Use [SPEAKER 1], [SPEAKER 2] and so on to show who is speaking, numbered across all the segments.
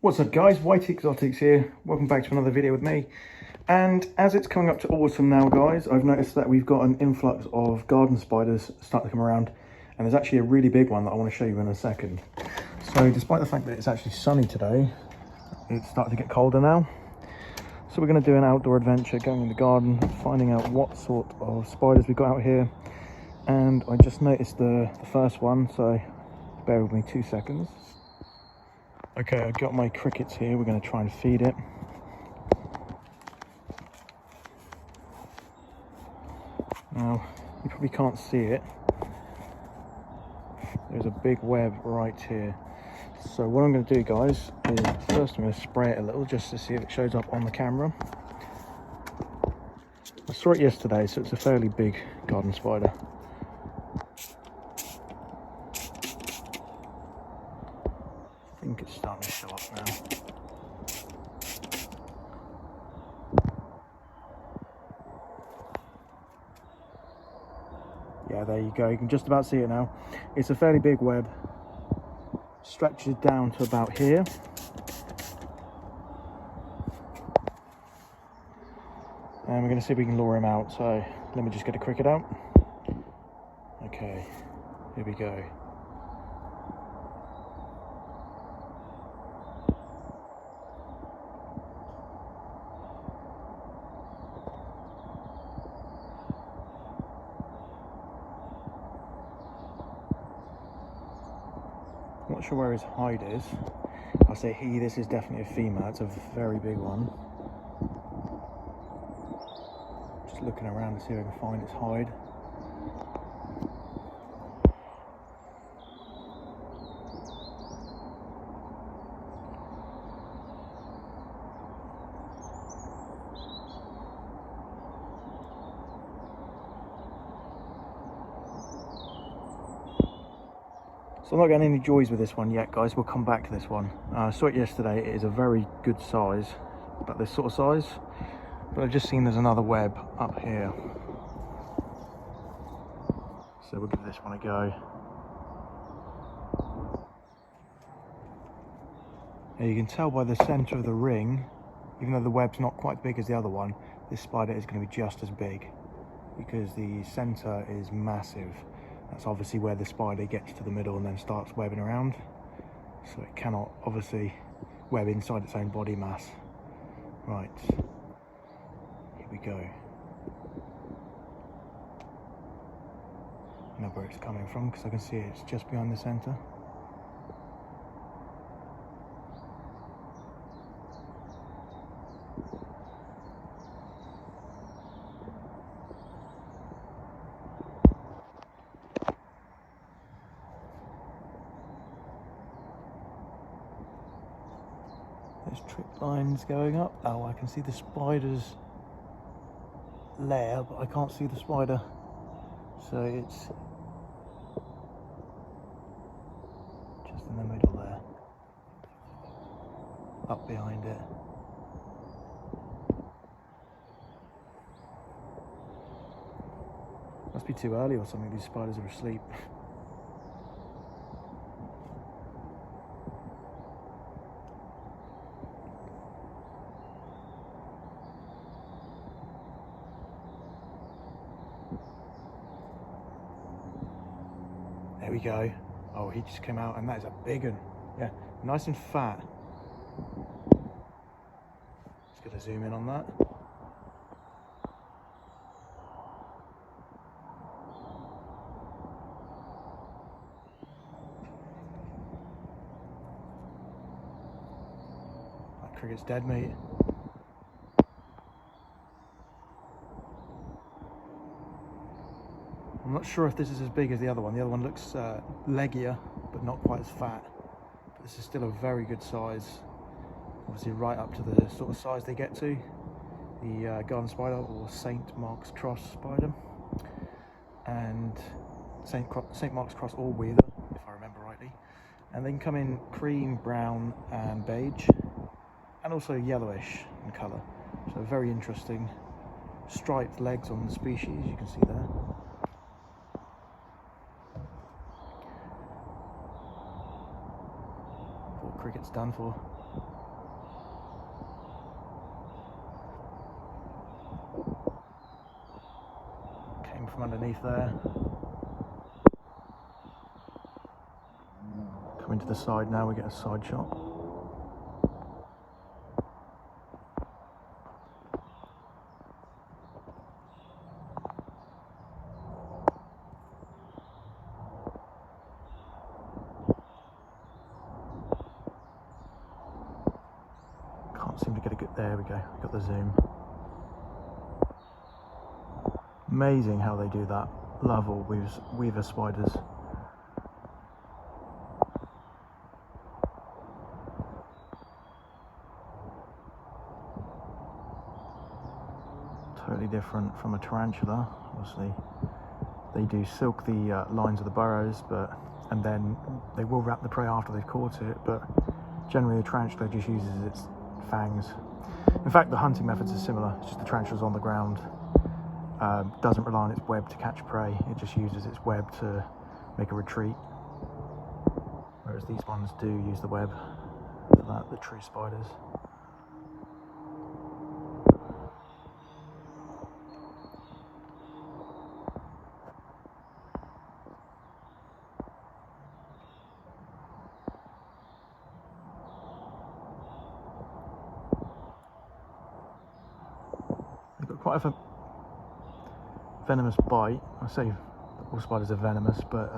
[SPEAKER 1] What's up guys, Whitey Exotics here, welcome back to another video with me. And as it's coming up to autumn now guys, I've noticed that we've got an influx of garden spiders starting to come around, and there's actually a really big one that I want to show you in a second. So despite the fact that it's actually sunny today, it's starting to get colder now. So we're going to do an outdoor adventure, going in the garden, finding out what sort of spiders we've got out here. And I just noticed the first one, so bear with me 2 seconds. Okay, I've got my crickets here, we're going to try and feed it. Now, you probably can't see it. There's a big web right here. So what I'm going to do guys, is first I'm going to spray it a little just to see if it shows up on the camera. I saw it yesterday, so it's a fairly big garden spider. I think it's starting to show up now. Yeah, there you go, you can just about see it now. It's a fairly big web, stretches down to about here. And we're going to see if we can lure him out, so let me just get a cricket out. Okay, here we go. I'm not sure where his hide is. I'll say he, this is definitely a female, it's a very big one. Just looking around to see if I can find its hide. So I'm not getting any joys with this one yet guys, we'll come back to this one. I saw it yesterday, it is a very good size, about this sort of size, but I've just seen there's another web up here. So we'll give this one a go. Now you can tell by the centre of the ring, even though the web's not quite as big as the other one, this spider is going to be just as big, because the centre is massive. That's obviously where the spider gets to the middle and then starts webbing around. So it cannot obviously web inside its own body mass. Right, here we go. I know where it's coming from because I can see it's just behind the centre. There's trip lines going up. Oh, I can see the spider's lair, but I can't see the spider. So it's just in the middle there, up behind it. Must be too early or something, these spiders are asleep. There we go. Oh, he just came out, and that is a big one. Yeah, nice and fat. Just gonna zoom in on that. That cricket's dead, mate. I'm not sure if this is as big as the other one. The other one looks leggier, but not quite as fat. But this is still a very good size. Obviously right up to the sort of size they get to. The garden spider, or St. Mark's cross spider. And St. Mark's cross or wheeler, if I remember rightly. And they can come in cream, brown and beige. And also yellowish in colour. So very interesting. Striped legs on the species, you can see there. Cricket's done for. from underneath there. Coming to the side now, we get a side shot. Can't seem to get a good, there we go, got the zoom. Amazing how they do that. Love all weaver spiders. Totally different from a tarantula. Obviously they do silk the lines of the burrows, and then they will wrap the prey after they've caught it, but generally a tarantula just uses its fangs. In fact, the hunting methods are similar. It's just the tarantula's on the ground, doesn't rely on its web to catch prey. It just uses its web to make a retreat, whereas these ones do use the web for that, the true spiders. They've got quite a venomous bite. I say all spiders are venomous, but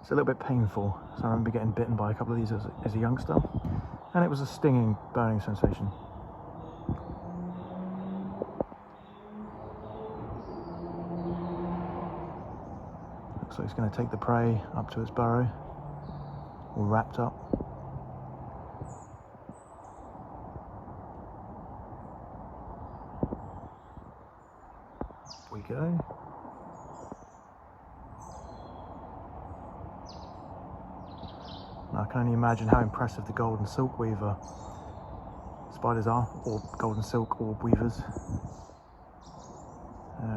[SPEAKER 1] it's a little bit painful. So I remember getting bitten by a couple of these as a youngster, and it was a stinging, burning sensation. Looks like it's going to take the prey up to its burrow, all wrapped up. We go. Now, I can only imagine how impressive the golden silk weaver spiders are, or golden silk orb weavers,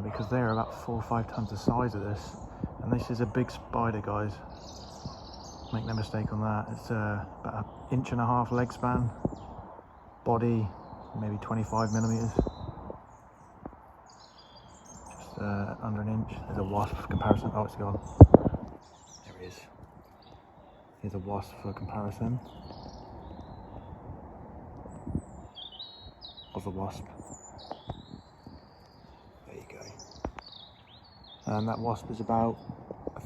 [SPEAKER 1] because they're about 4 or 5 times the size of this, and this is a big spider, guys. Make no mistake on that. It's about 1.5 inch leg span, body maybe 25 millimeters. Under an inch. There's a wasp for comparison. Oh, it's gone. There it is. Here's a wasp for comparison of the wasp. There you go. And that wasp is about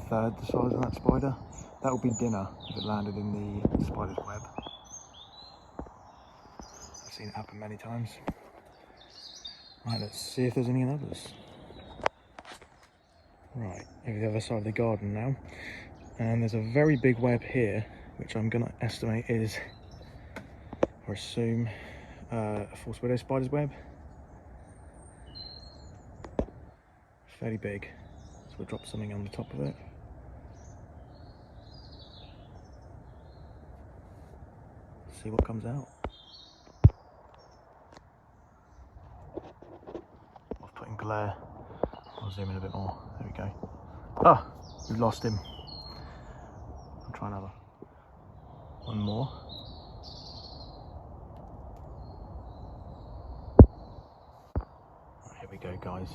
[SPEAKER 1] 1/3 the size of that spider. That would be dinner if it landed in the spider's web. I've seen it happen many times. Right, let's see if there's any others. Right, over the other side of the garden now, and there's a very big web here, which I'm going to estimate is, or assume, a false widow spider's web. Fairly big, so we'll drop something on the top of it. See what comes out. I've put in glare. I'll zoom in a bit more. There we go. Ah, we've lost him. I'll try another. One more. Right, here we go, guys.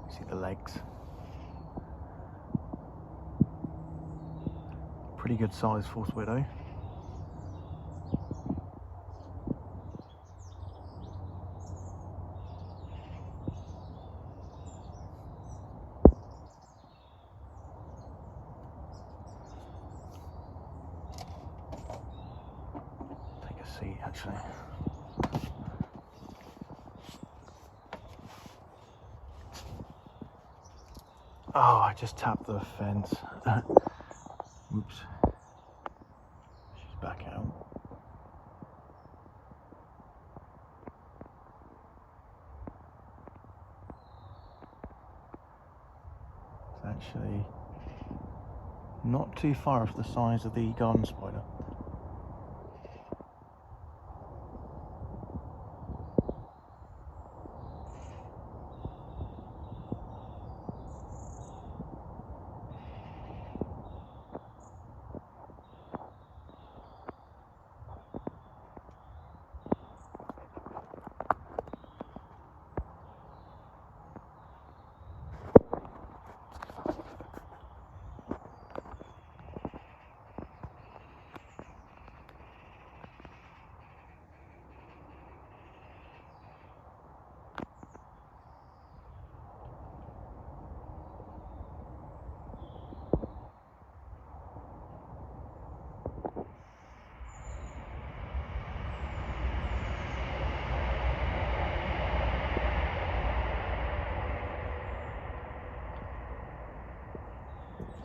[SPEAKER 1] See the legs. Pretty good size false widow. Seat actually. Oh, I just tapped the fence. Oops. She's back out. It's actually not too far off the size of the garden spider.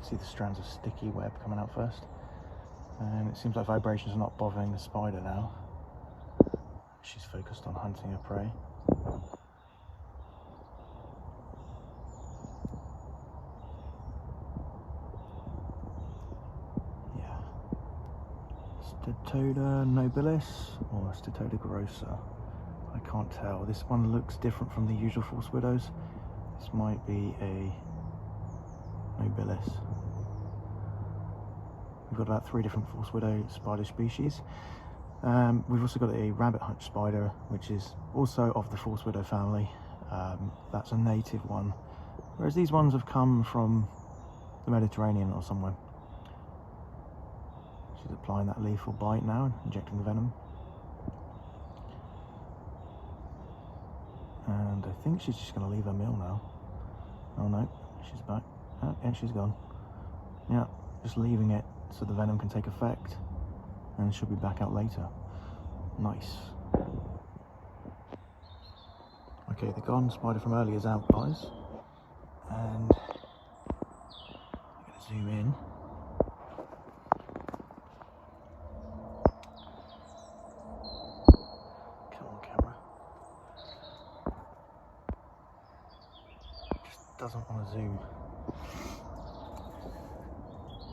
[SPEAKER 1] See the strands of sticky web coming out first. And it seems like vibrations are not bothering the spider now. She's focused on hunting her prey. Yeah. Steatoda nobilis or Steatoda grossa. I can't tell. This one looks different from the usual false widows. This might be a nobilis. We've got about 3 different false widow spider species. We've also got a rabbit hutch spider, which is also of the false widow family. That's a native one, whereas these ones have come from the Mediterranean or somewhere. She's applying that lethal bite now, injecting the venom. And I think she's just going to leave her meal now. Oh no, she's back. Oh, and she's gone. Yeah, just leaving it so the venom can take effect, and she'll be back out later. Nice. Okay, the garden spider from earlier is out, guys. And I'm going to zoom in. Come on, camera. Just doesn't want to zoom.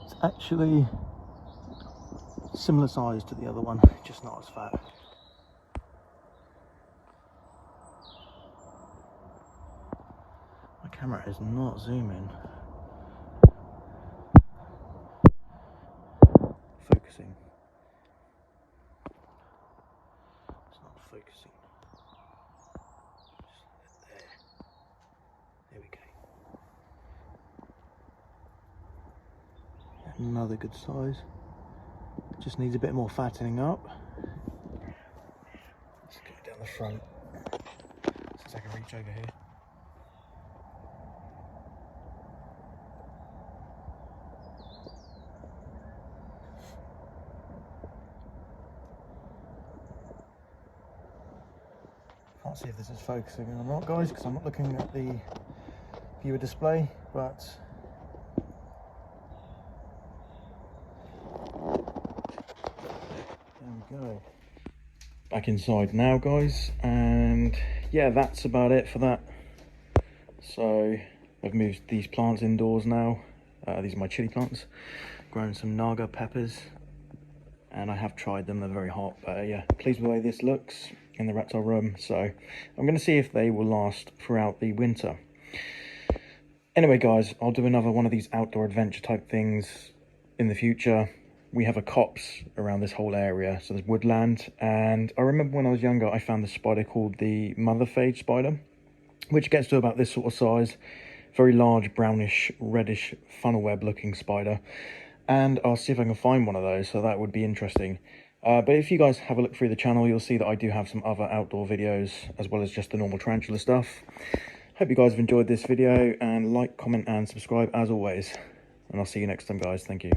[SPEAKER 1] It's actually similar size to the other one, just not as fat. My camera is not zooming. Focusing. It's not focusing. Just there. There we go. Another good size. Just needs a bit more fattening up. Let's get it down the front, since I can reach over here. Can't see if this is focusing or not, guys, because I'm not looking at the viewer display, but go. Back inside now, guys, and yeah, that's about it for that. So I've moved these plants indoors now. These are my chili plants, grown some naga peppers, and I have tried them. They're very hot, but yeah, pleased with the way this looks in the reptile room. So I'm going to see if they will last throughout the winter. Anyway, guys, I'll do another one of these outdoor adventure type things in the future. We have a copse around this whole area, so there's woodland, and I remember when I was younger I found this spider called the mother phage spider, which gets to about this sort of size, very large brownish reddish funnel web looking spider, and I'll see if I can find one of those, so that would be interesting. But if you guys have a look through the channel, you'll see that I do have some other outdoor videos as well as just the normal tarantula stuff. Hope you guys have enjoyed this video, and like, comment and subscribe as always, and I'll see you next time, guys. Thank you.